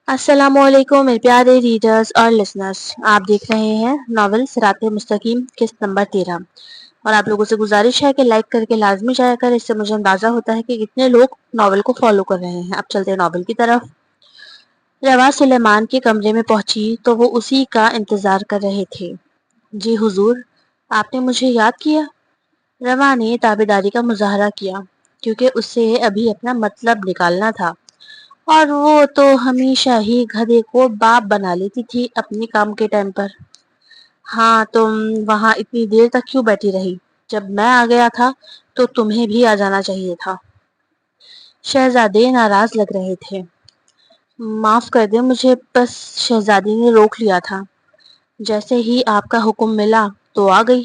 السلام علیکم میرے پیارے ریڈرز اور لسنرز، آپ دیکھ رہے ہیں ناول صراط مستقیم قسط نمبر 13 اور آپ لوگوں سے گزارش ہے کہ لائک کر کے لازمی جایا کر، اس سے مجھے اندازہ ہوتا ہے کہ کتنے لوگ ناول کو فالو کر رہے ہیں۔ اب چلتے ہیں ناول کی طرف۔ روا سلیمان کے کمرے میں پہنچی تو وہ اسی کا انتظار کر رہے تھے۔ جی حضور، آپ نے مجھے یاد کیا؟ روا نے تابعداری کا مظاہرہ کیا کیونکہ اسے ابھی اپنا مطلب نکالنا تھا، اور وہ تو ہمیشہ ہی گدھے کو باپ بنا لیتی تھی اپنے کام کے ٹائم پر۔ ہاں، تم وہاں اتنی دیر تک کیوں بیٹھی رہی؟ جب میں آ گیا تھا تو تمہیں بھی آ جانا چاہیے تھا۔ شہزادے ناراض لگ رہے تھے۔ معاف کر دیں مجھے، بس شہزادی نے روک لیا تھا۔ جیسے ہی آپ کا حکم ملا تو آ گئی۔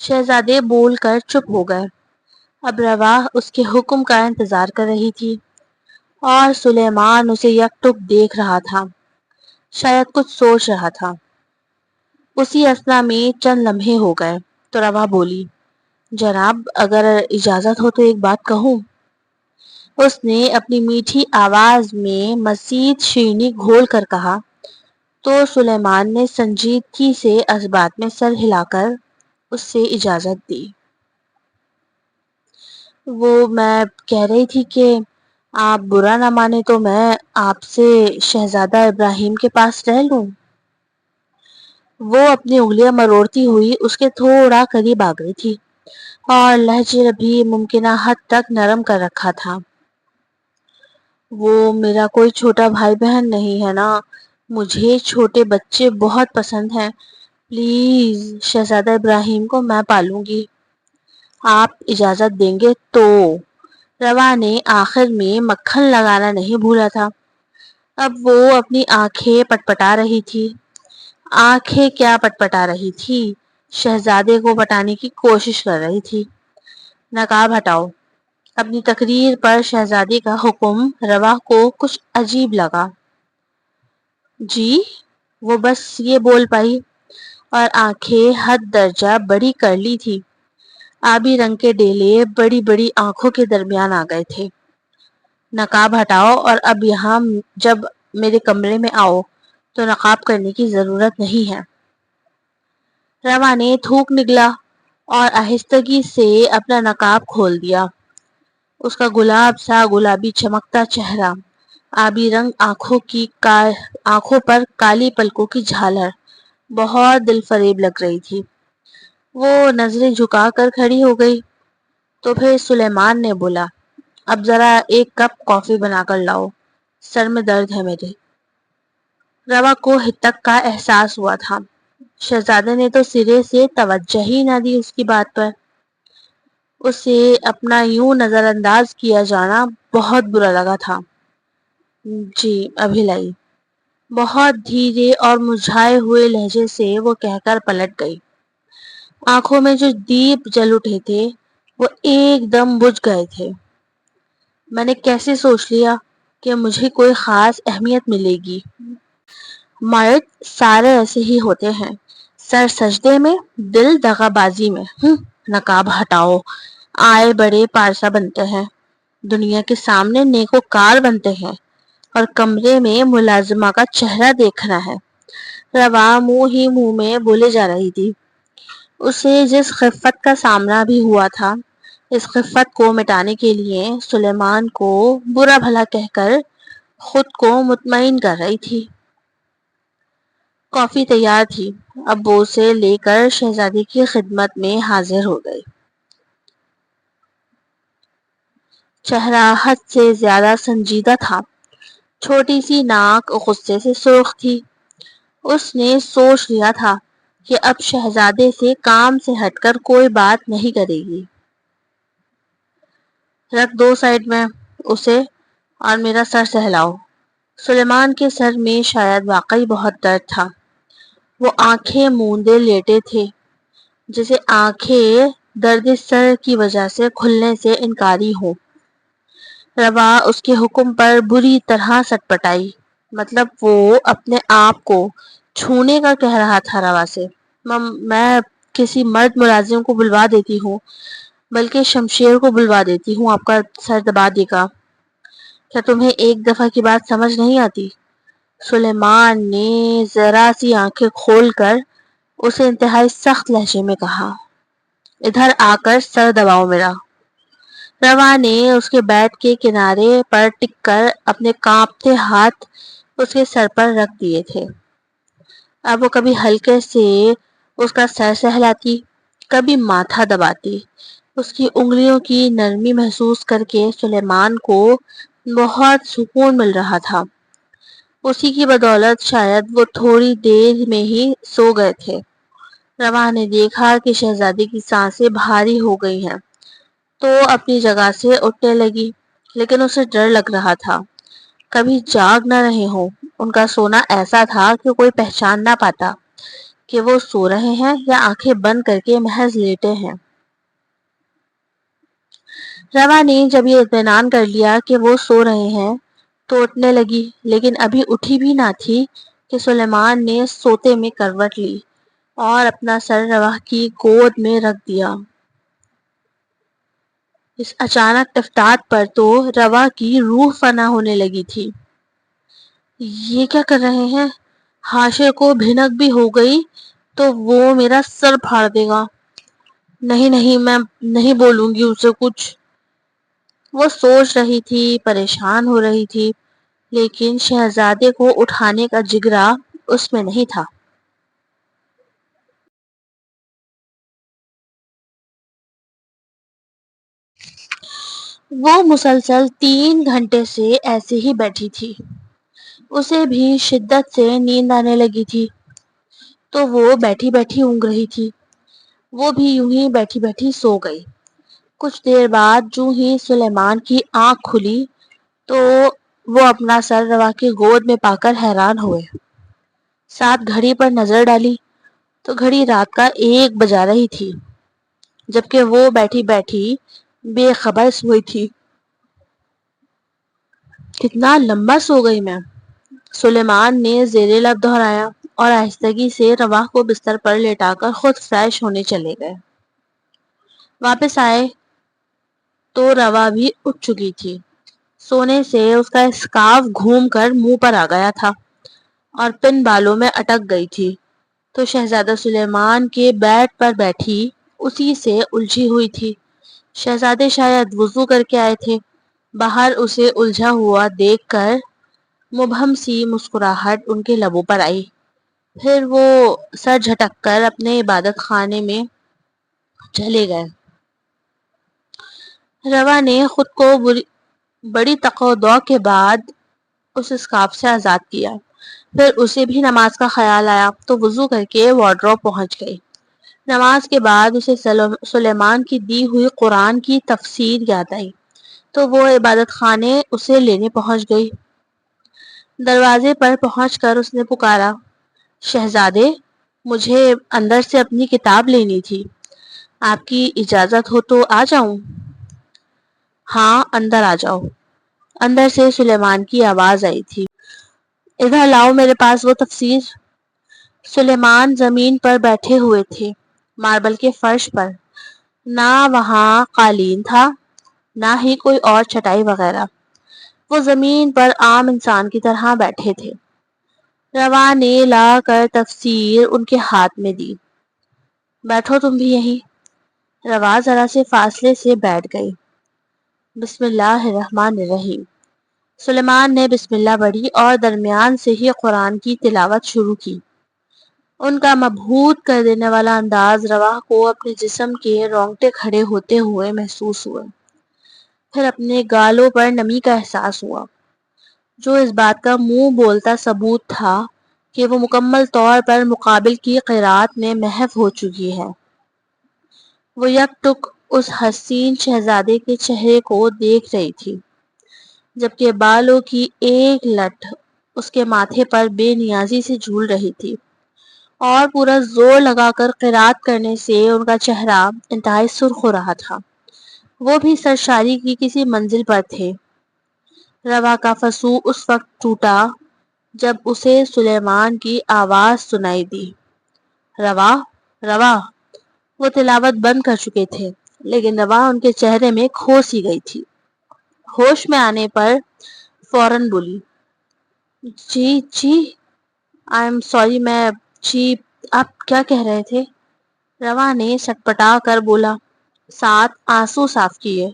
شہزادے بول کر چپ ہو گئے۔ اب روا اس کے حکم کا انتظار کر رہی تھی اور سلیمان اسے یک ٹک دیکھ رہا تھا، شاید کچھ سوچ رہا تھا۔ اسی اثنا میں چند لمحے ہو گئے تو روا بولی، جناب اگر اجازت ہو تو ایک بات کہوں؟ اس نے اپنی میٹھی آواز میں مزید شیرینی گھول کر کہا تو سلیمان نے سنجیدگی سے اس بات میں سر ہلا کر اس سے اجازت دی۔ وہ میں کہہ رہی تھی کہ آپ برا نہ مانے تو میں آپ سے شہزادہ ابراہیم کے پاس رہ لوں۔ وہ اپنی انگلیاں مروڑتی ہوئی اس کے تھوڑا قریب آ گئی تھی اور لہجے بھی ممکنہ حد تک نرم کر رکھا تھا۔ وہ میرا کوئی چھوٹا بھائی بہن نہیں ہے نا، مجھے چھوٹے بچے بہت پسند ہیں، پلیز شہزادہ ابراہیم کو میں پالوں گی۔ آپ اجازت دیں گے تو؟ روا نے آخر میں مکھن لگانا نہیں بھولا تھا۔ اب وہ اپنی آنکھیں پٹپٹا رہی تھی۔ آنکھیں کیا پٹپٹا رہی تھی، شہزادے کو پٹانے کی کوشش کر رہی تھی۔ نقاب ہٹاؤ۔ اپنی تقریر پر شہزادے کا حکم روا کو کچھ عجیب لگا۔ جی، وہ بس یہ بول پائی اور آنکھیں حد درجہ بڑی کر لی تھی۔ آبی رنگ کے ڈیلے بڑی بڑی آنکھوں کے درمیان آ گئے تھے۔ نقاب ہٹاؤ اور اب یہاں جب میرے کمرے میں آؤ تو نقاب کرنے کی ضرورت نہیں ہے۔ روا نے تھوک نگلا اور آہستگی سے اپنا نقاب کھول دیا۔ اس کا گلاب سا گلابی چمکتا چہرہ، آبی رنگ آنکھوں پر کالی پلکوں کی جھالر بہت دل فریب لگ رہی تھی۔ وہ نظریں جھکا کر کھڑی ہو گئی تو پھر سلیمان نے بولا، اب ذرا ایک کپ کافی بنا کر لاؤ، سر میں درد ہے میرے۔ روا کو ہتک کا احساس ہوا تھا۔ شہزادے نے تو سرے سے توجہ ہی نہ دی اس کی بات پر۔ اسے اپنا یوں نظر انداز کیا جانا بہت برا لگا تھا۔ جی ابھی لائی، بہت دھیرے اور مرجھائے ہوئے لہجے سے وہ کہہ کر پلٹ گئی۔ آنکھوں میں جو دیپ جل اٹھے تھے وہ ایک دم بجھ گئے تھے۔ میں نے کیسے سوچ لیا کہ مجھے کوئی خاص اہمیت ملے گی؟ مرد سارے ایسے ہی ہوتے ہیں، سر سجدے میں دل دغا بازی میں۔ نقاب ہٹاؤ، آئے بڑے پارسا بنتے ہیں، دنیا کے سامنے نیکوکار بنتے ہیں، اور کمرے میں ملازمہ کا چہرہ دیکھنا ہے۔ روا منہ ہی منہ میں بولے جا رہی تھی۔ اسے جس خفت کا سامنا بھی ہوا تھا، اس خفت کو مٹانے کے لیے سلیمان کو برا بھلا کہہ کر خود کو مطمئن کر رہی تھی۔ کافی تیار تھی، اب وہ اسے لے کر شہزادی کی خدمت میں حاضر ہو گئی۔ چہرہ حد سے زیادہ سنجیدہ تھا، چھوٹی سی ناک غصے سے سرخ تھی۔ اس نے سوچ لیا تھا کہ اب شہزادے سے کام سے ہٹ کر کوئی بات نہیں کرے گی۔ رکھ دو سائڈ میں اسے اور میرا سر سہلاؤ۔ سلیمان کے سر میں شاید واقعی بہت درد تھا۔ وہ آنکھیں موندے لیٹے تھے، جیسے آنکھیں درد سر کی وجہ سے کھلنے سے انکاری ہوں۔ روا اس کے حکم پر بری طرح سٹپٹائی، مطلب وہ اپنے آپ کو چھونے کا کہہ رہا تھا روا سے۔ میں کسی مرد ملازم کو بلوا دیتی ہوں، بلکہ شمشیر کو بلوا دیتی ہوں، آپ کا سر دبا دے گا۔ کیا تمہیں ایک دفعہ کی بات سمجھ نہیں آتی؟ سلیمان نے ذرا سی آنکھیں کھول کر اسے انتہائی سخت لہجے میں کہا، ادھر آ کر سر دباؤ میرا۔ روا نے اس کے بیٹ کے کنارے پر ٹک کر اپنے کانپتے ہاتھ اس کے سر پر رکھ دیے تھے۔ اب وہ کبھی ہلکے سے اس کا سر سہلاتی، کبھی ماتھا دباتی۔ اس کی انگلیوں کی نرمی محسوس کر کے سلیمان کو بہت سکون مل رہا تھا۔ اسی کی بدولت شاید وہ تھوڑی دیر میں ہی سو گئے تھے۔ روا نے دیکھا کہ شہزادی کی سانسیں بھاری ہو گئی ہیں تو اپنی جگہ سے اٹھنے لگی، لیکن اسے ڈر لگ رہا تھا کبھی جاگ نہ رہے ہوں۔ ان کا سونا ایسا تھا کہ کوئی پہچان نہ پاتا کہ وہ سو رہے ہیں یا آنکھیں بند کر کے محض لیٹے ہیں۔ روا نے جب یہ اطمینان کر لیا کہ وہ سو رہے ہیں تو اٹھنے لگی، لیکن ابھی اٹھی بھی نہ تھی کہ سلیمان نے سوتے میں کروٹ لی اور اپنا سر روا کی گود میں رکھ دیا۔ اس اچانک افتاد پر تو روا کی روح فنا ہونے لگی تھی۔ یہ کیا کر رہے ہیں؟ حاشر کو بھنک بھی ہو گئی تو وہ میرا سر پھاڑ دے گا۔ نہیں نہیں، میں نہیں بولوں گی اسے کچھ۔ وہ سوچ رہی تھی، پریشان ہو رہی تھی، لیکن شہزادے کو اٹھانے کا جگرا اس میں نہیں تھا۔ وہ مسلسل 3 گھنٹے سے ایسے ہی بیٹھی تھی۔ اسے بھی شدت سے نیند آنے لگی تھی تو وہ بیٹھی بیٹھی اونگ رہی تھی۔ وہ بھی یوں ہی بیٹھی بیٹھی سو گئی۔ کچھ دیر بعد جو ہی سلیمان کی آنکھ کھلی تو وہ اپنا سر روا کی گود میں پا کر حیران ہوئے۔ ساتھ گھڑی پر نظر ڈالی تو گھڑی رات کا 1 بجا رہی تھی، جبکہ وہ بیٹھی بیٹھی بے خبر سوئی تھی۔ کتنا لمبا سو گئی میں، سلیمان نے زیر لب دہرایا اور آہستگی سے روا کو بستر پر لیٹا کر خود فریش ہونے چلے گئے۔ واپس آئے تو روا بھی اٹھ چکی تھی۔ سونے سے اس کا اسکارف گھوم کر منہ پر آ گیا تھا اور پن بالوں میں اٹک گئی تھی، تو شہزادہ سلیمان کے بیڈ پر بیٹھی اسی سے الجھی ہوئی تھی۔ شہزادے شاید وضو کر کے آئے تھے۔ باہر اسے الجھا ہوا دیکھ کر مبہم سی مسکراہٹ ان کے لبوں پر آئی، پھر وہ سر جھٹک کر اپنے عبادت خانے میں چلے گئے۔ روا نے خود کو بڑی تق و دو کے بعد اس اسکارف سے آزاد کیا، پھر اسے بھی نماز کا خیال آیا تو وضو کر کے وارڈروب پہنچ گئی۔ نماز کے بعد اسے سلیمان کی دی ہوئی قرآن کی تفسیر یاد آئی تو وہ عبادت خانے اسے لینے پہنچ گئی۔ دروازے پر پہنچ کر اس نے پکارا، شہزادے، مجھے اندر سے اپنی کتاب لینی تھی، آپ کی اجازت ہو تو آ جاؤں؟ ہاں، اندر آ جاؤ، اندر سے سلیمان کی آواز آئی تھی۔ ادھر لاؤ میرے پاس وہ تفسیر۔ سلیمان زمین پر بیٹھے ہوئے تھے، ماربل کے فرش پر۔ نہ وہاں قالین تھا، نہ ہی کوئی اور چٹائی وغیرہ۔ وہ زمین پر عام انسان کی طرح بیٹھے تھے۔ روا نے لا کر تفسیر ان کے ہاتھ میں دی۔ بیٹھو تم بھی یہیں۔ روا ذرا سے فاصلے سے بیٹھ گئی۔ بسم اللہ الرحمن الرحیم۔ سلیمان نے بسم اللہ پڑھی اور درمیان سے ہی قرآن کی تلاوت شروع کی۔ ان کا مبہوت کر دینے والا انداز روا کو اپنے جسم کے رونگٹے کھڑے ہوتے ہوئے محسوس ہوئے۔ پھر اپنے گالوں پر نمی کا احساس ہوا، جو اس بات کا منہ بولتا ثبوت تھا کہ وہ مکمل طور پر مقابل کی قرات میں محو ہو چکی ہے۔ وہ یک ٹک اس حسین شہزادے کے چہرے کو دیکھ رہی تھی، جبکہ بالوں کی ایک لٹ اس کے ماتھے پر بے نیازی سے جھول رہی تھی، اور پورا زور لگا کر قرات کرنے سے ان کا چہرہ انتہائی سرخ ہو رہا تھا۔ وہ بھی سرشاری کی کسی منزل پر تھے۔ روا کا فسو اس وقت ٹوٹا جب اسے سلیمان کی آواز سنائی دی، روا، روا۔ وہ تلاوت بند کر چکے تھے، لیکن روا ان کے چہرے میں کھو سی گئی تھی۔ ہوش میں آنے پر فوراً بولی، جی جی آئی ایم سوری میں جی آپ کیا کہہ رہے تھے؟ روا نے سٹپٹا کر بولا، ساتھ آنسو صاف کیے۔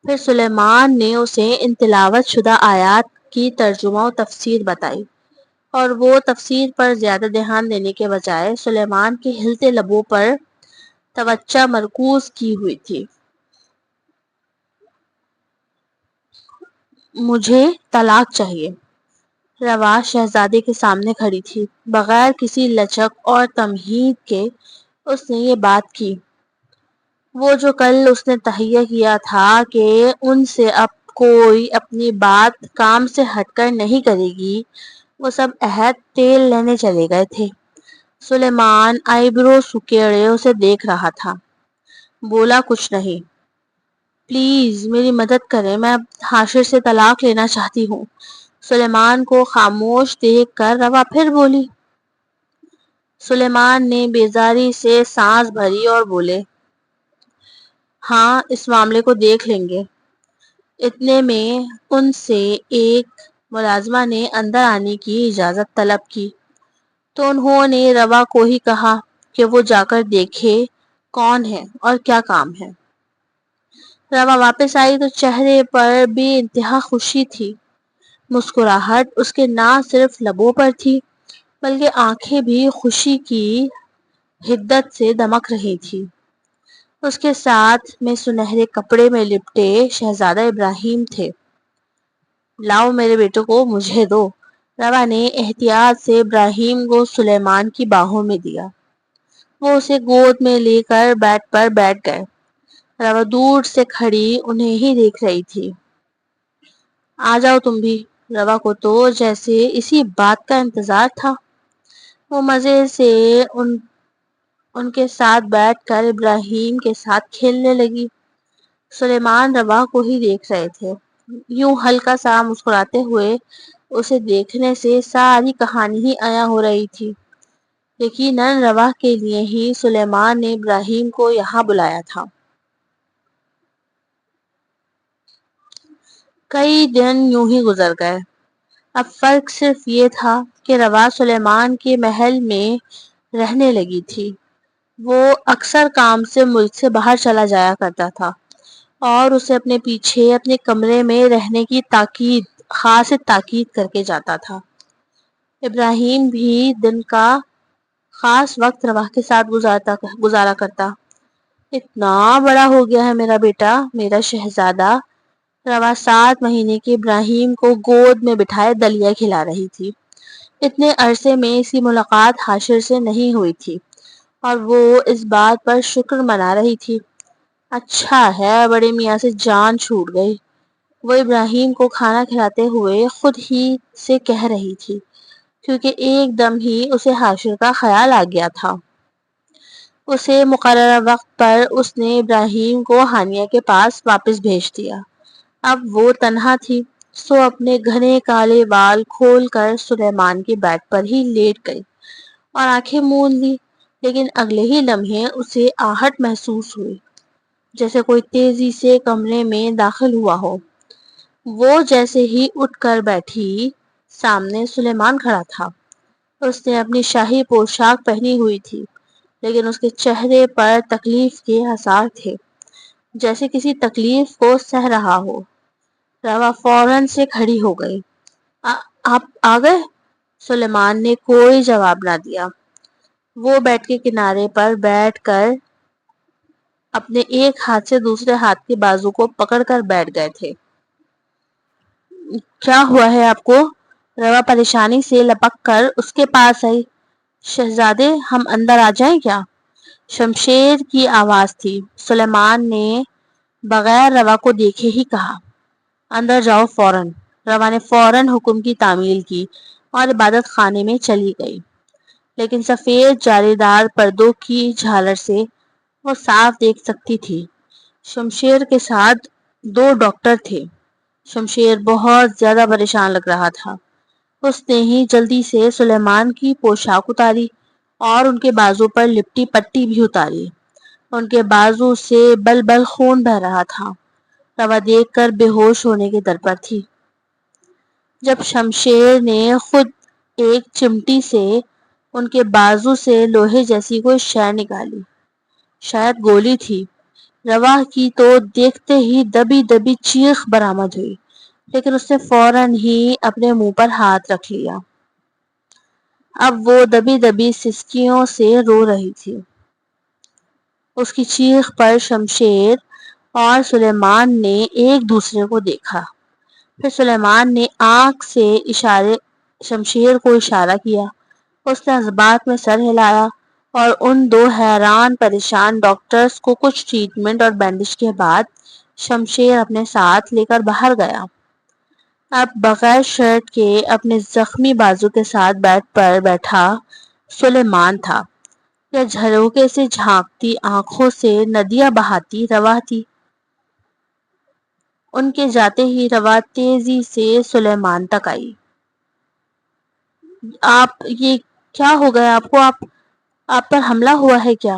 پھر سلیمان نے اسے ان تلاوت شدہ آیات کی ترجمہ و تفسیر بتائی، اور وہ تفسیر پر زیادہ دھیان دینے کے بجائے سلیمان کے ہلتے لبوں پر توجہ مرکوز کی ہوئی تھی۔ مجھے طلاق چاہیے۔ روا شہزادے کے سامنے کھڑی تھی، بغیر کسی لچک اور تمہید کے اس نے یہ بات کی۔ وہ جو کل اس نے تہیہ کیا تھا کہ ان سے اب کوئی اپنی بات کام سے ہٹ کر نہیں کرے گی، وہ سب عہد تیل لینے چلے گئے تھے۔ سلیمان آئی برو سکیڑے اسے دیکھ رہا تھا، بولا کچھ نہیں۔ پلیز میری مدد کریں، میں اب حاشر سے طلاق لینا چاہتی ہوں۔ سلیمان کو خاموش دیکھ کر روا پھر بولی۔ سلیمان نے بیزاری سے سانس بھری اور بولے، ہاں اس معاملے کو دیکھ لیں گے۔ اتنے میں ان سے ایک ملازمہ نے اندر آنے کی اجازت طلب کی، تو انہوں نے روا کو ہی کہا کہ وہ جا کر دیکھے کون ہے اور کیا کام ہے۔ روا واپس آئی تو چہرے پر بے انتہا خوشی تھی۔ مسکراہٹ اس کے نہ صرف لبوں پر تھی بلکہ آنکھیں بھی خوشی کی حدت سے دمک رہی تھی۔ اس کے ساتھ میں سنہرے کپڑے میں لپٹے شہزادہ ابراہیم تھے۔ لاؤ میرے بیٹے کو مجھے دو۔ روا نے احتیاط سے ابراہیم کو سلیمان کی باہوں میں دیا۔ وہ اسے گود میں لے کر بیڈ پر بیٹھ گئے۔ روا دور سے کھڑی انہیں ہی دیکھ رہی تھی۔ آ جاؤ تم بھی۔ روا کو تو جیسے اسی بات کا انتظار تھا۔ وہ مزے سے ان کے ساتھ بیٹھ کر ابراہیم کے ساتھ کھیلنے لگی۔ سلیمان روا کو ہی دیکھ رہے تھے، یوں ہلکا سا مسکراتے ہوئے اسے دیکھنے سے ساری کہانی ہی عیاں ہو رہی تھی۔ یقیناً روا کے لیے ہی سلیمان نے ابراہیم کو یہاں بلایا تھا۔ کئی دن یوں ہی گزر گئے۔ اب فرق صرف یہ تھا کہ روا سلیمان کے محل میں رہنے لگی تھی۔ وہ اکثر کام سے ملک سے باہر چلا جایا کرتا تھا اور اسے اپنے پیچھے اپنے کمرے میں رہنے کی خاص تاکید کر کے جاتا تھا۔ ابراہیم بھی دن کا خاص وقت روا کے ساتھ گزارا کرتا۔ اتنا بڑا ہو گیا ہے میرا بیٹا، میرا شہزادہ۔ روا 7 مہینے کے ابراہیم کو گود میں بٹھائے دلیا کھلا رہی تھی۔ اتنے عرصے میں اس کی ملاقات حاشر سے نہیں ہوئی تھی اور وہ اس بات پر شکر منا رہی تھی۔ اچھا ہے بڑے میاں سے جان چھوٹ گئی، وہ ابراہیم کو کھانا کھلاتے ہوئے خود ہی سے کہہ رہی تھی، کیونکہ ایک دم ہی اسے حاشر کا خیال آ گیا تھا۔ اسے مقررہ وقت پر اس نے ابراہیم کو ہانیہ کے پاس واپس بھیج دیا۔ اب وہ تنہا تھی، سو اپنے گھنے کالے بال کھول کر سلیمان کے بیڈ پر ہی لیٹ گئی اور آنکھیں موند لی، لیکن اگلے ہی لمحے اسے آہٹ محسوس ہوئی، جیسے کوئی تیزی سے کمرے میں داخل ہوا ہو۔ وہ جیسے ہی اٹھ کر بیٹھی، سامنے سلیمان کھڑا تھا۔ اس نے اپنی شاہی پوشاک پہنی ہوئی تھی، لیکن اس کے چہرے پر تکلیف کے آثار تھے، جیسے کسی تکلیف کو سہ رہا ہو۔ روا فوراً سے کھڑی ہو گئی۔ آپ آ گئے؟ سلیمان نے کوئی جواب نہ دیا۔ وہ بیڈ کے کنارے پر بیٹھ کر اپنے ایک ہاتھ سے دوسرے ہاتھ کے بازو کو پکڑ کر بیٹھ گئے تھے۔ کیا ہوا ہے آپ کو؟ روا پریشانی سے لپک کر اس کے پاس آئی۔ شہزادے ہم اندر آ جائیں کیا؟ شمشیر کی آواز تھی۔ سلیمان نے بغیر روا کو دیکھے ہی کہا، اندر جاؤ فوراً۔ روا نے فوراً حکم کی تعمیل کی اور عبادت خانے میں چلی گئی، لیکن سفید جالی دار پردوں کی جھالر سے وہ صاف دیکھ سکتی تھی۔ شمشیر کے ساتھ 2 ڈاکٹر تھے۔ شمشیر بہت زیادہ پریشان لگ رہا تھا۔ اس نے ہی جلدی سے سلیمان کی پوشاک اتاری اور ان کے بازو پر لپٹی پٹی بھی اتاری۔ ان کے بازو سے بل بل خون بہہ رہا تھا۔ روا دیکھ کر بے ہوش ہونے کے در پر تھی۔ جب شمشیر نے خود ایک چمٹی سے ان کے بازو سے لوہے جیسی کوئی شے نکالی، شاید گولی تھی، روا کی تو دیکھتے ہی دبی دبی چیخ برآمد ہوئی، لیکن اس نے فوراً ہی اپنے منہ پر ہاتھ رکھ لیا۔ اب وہ دبی دبی سسکیوں سے رو رہی تھی۔ اس کی چیخ پر شمشیر اور سلیمان نے ایک دوسرے کو دیکھا۔ پھر سلیمان نے آنکھ سے شمشیر کو اشارہ کیا۔ اس نے جذبات میں سر ہلایا اور ان دو حیران پریشان ڈاکٹرز کو کچھ ٹریٹمنٹ اور بینڈیج کے بعد شمشیر اپنے ساتھ لے کر باہر گیا۔ اب بغیر شرٹ کے اپنے زخمی بازو کے ساتھ بیڈ پر بیٹھا سلیمان تھا، یا جھروکے سے جھانکتی آنکھوں سے ندیاں بہاتی روا تھی۔ ان کے جاتے ہی روا تیزی سے سلیمان تک آئی۔ آپ یہ کیا ہو گیا آپ کو؟ آپ پر حملہ ہوا ہے کیا؟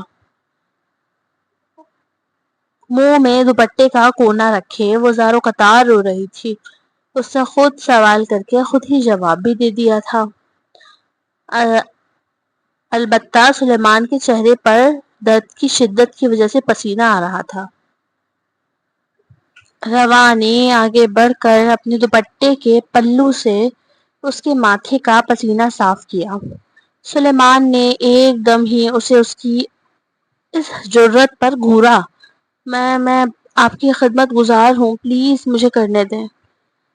منہ میں دوپٹے کا کونا رکھے وہ زارو قطار رو رہی تھی۔ اس نے خود سوال کر کے خود ہی جواب بھی دے دیا تھا۔ البتہ سلیمان کے چہرے پر درد کی شدت کی وجہ سے پسینہ آ رہا تھا۔ روا نے آگے بڑھ کر اپنے دوپٹے کے پلو سے اس کے ماتھے کا پسینہ صاف کیا۔ سلیمان نے ایک دم ہی اسے اس کی اس جرت پر گھورا۔ میں آپ کی خدمت گزار ہوں، پلیز مجھے کرنے دیں۔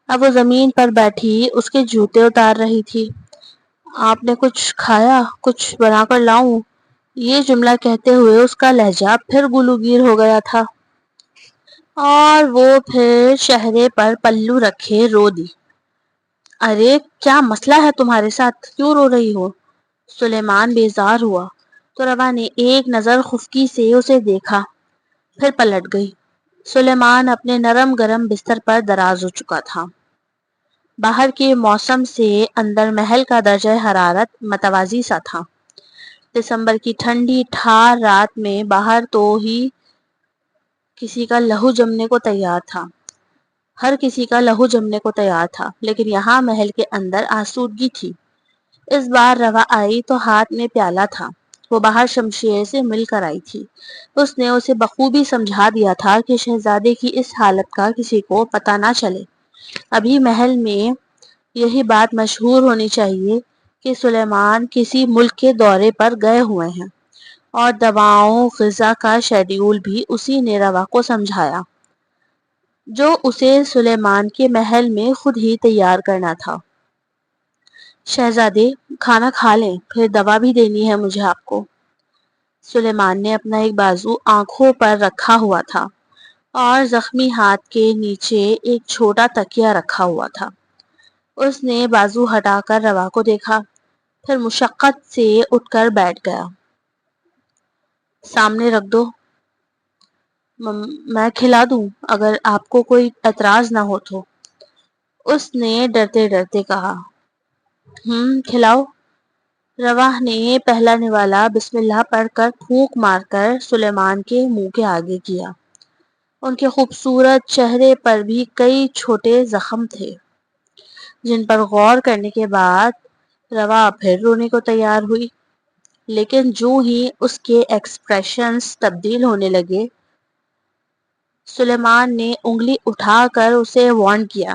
اب وہ زمین پر بیٹھی اس کے جوتے اتار رہی تھی۔ آپ نے کچھ کھایا؟ کچھ بنا کر لاؤں؟ یہ جملہ کہتے ہوئے اس کا لہجہ پھر گلوگیر ہو گیا تھا، اور وہ پھر چہرے پر پلو رکھے رو دی۔ ارے کیا مسئلہ ہے تمہارے ساتھ؟ کیوں رو رہی ہو؟ سلیمان بیزار ہوا تو روا نے ایک نظر خفکی سے اسے دیکھا، پھر پلٹ گئی۔ سلیمان اپنے نرم گرم بستر پر دراز ہو چکا تھا۔ باہر کے موسم سے اندر محل کا درجہ حرارت متوازی سا تھا۔ دسمبر کی ٹھنڈی ٹھار رات میں باہر تو ہی کسی کا لہو جمنے کو تیار تھا، ہر کسی کا لہو جمنے کو تیار تھا، لیکن یہاں محل کے اندر آسودگی تھی۔ اس بار روا آئی تو ہاتھ میں پیالہ تھا۔ وہ باہر شمشیر سے مل کر آئی تھی۔ اس نے اسے بخوبی سمجھا دیا تھا کہ شہزادے کی اس حالت کا کسی کو پتہ نہ چلے۔ ابھی محل میں یہی بات مشہور ہونی چاہیے کہ سلیمان کسی ملک کے دورے پر گئے ہوئے ہیں، اور دواؤں غذا کا شیڈیول بھی اسی نے روا کو سمجھایا، جو اسے سلیمان کے محل میں خود ہی تیار کرنا تھا۔ شہزادے کھانا کھا لیں، پھر دوا بھی دینی ہے مجھے آپ کو۔ سلیمان نے اپنا ایک بازو آنکھوں پر رکھا ہوا تھا اور زخمی ہاتھ کے نیچے ایک چھوٹا تکیہ رکھا ہوا تھا۔ اس نے بازو ہٹا کر روا کو دیکھا، پھر مشقت سے اٹھ کر بیٹھ گیا۔ سامنے رکھ دو، میں کھلا دوں اگر آپ کو کوئی اعتراض نہ ہو تو، اس نے ڈرتے ڈرتے کہا۔ کھلاؤ۔ روا نے پہلا نوالا بسم اللہ پڑھ کر پھونک مار کر سلیمان کے منہ کے آگے کیا۔ ان کے خوبصورت چہرے پر بھی کئی چھوٹے زخم تھے، جن پر غور کرنے کے بعد روا پھر رونے کو تیار ہوئی، لیکن جو ہی اس کے ایکسپریشنز تبدیل ہونے لگے، سلیمان نے انگلی اٹھا کر اسے وارن کیا۔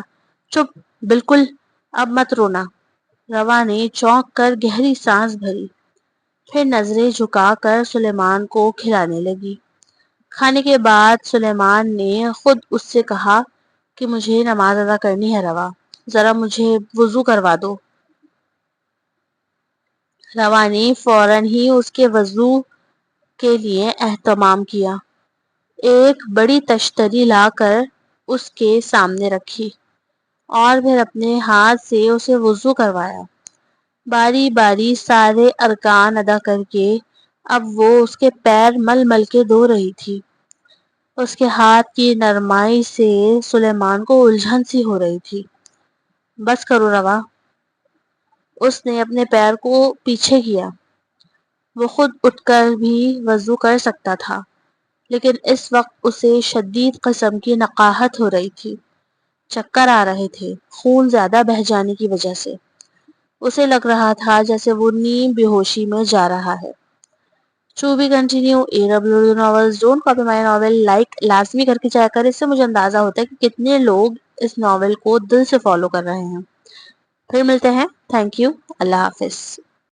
چپ، بالکل، اب مت رونا۔ روا نے چونک کر گہری سانس بھری، پھر نظریں جھکا کر سلیمان کو کھلانے لگی۔ کھانے کے بعد سلیمان نے خود اس سے کہا کہ مجھے نماز ادا کرنی ہے روا، ذرا مجھے وضو کروا دو۔ روا نے فوراً ہی اس کے وضو کے لیے اہتمام کیا، ایک بڑی تشتری لا کر اس کے سامنے رکھی، اور پھر اپنے ہاتھ سے اسے وضو کروایا۔ باری باری سارے ارکان ادا کر کے اب وہ اس کے پیر مل مل کے دھو رہی تھی۔ اس کے ہاتھ کی نرمائی سے سلیمان کو الجھن سی ہو رہی تھی۔ بس کرو روا۔ اس نے اپنے پیر کو پیچھے کیا۔ وہ خود اٹھ کر بھی وضو کر سکتا تھا، لیکن اس وقت اسے شدید قسم کی نقاہت ہو رہی تھی۔ چکر آ رہے تھے خون زیادہ بہہ جانے کی وجہ سے. اسے لگ رہا تھا جیسے وہ نیم بے ہوشی میں جا رہا ہے. To be continue AW novels don't copy my novel like لازمی کر کے چیک کر. اس سے مجھے اندازہ ہوتا ہے کہ کتنے لوگ اس ناول کو دل سے فالو کر رہے ہیں. پھر ملتے ہیں. Thank you. اللہ حافظ.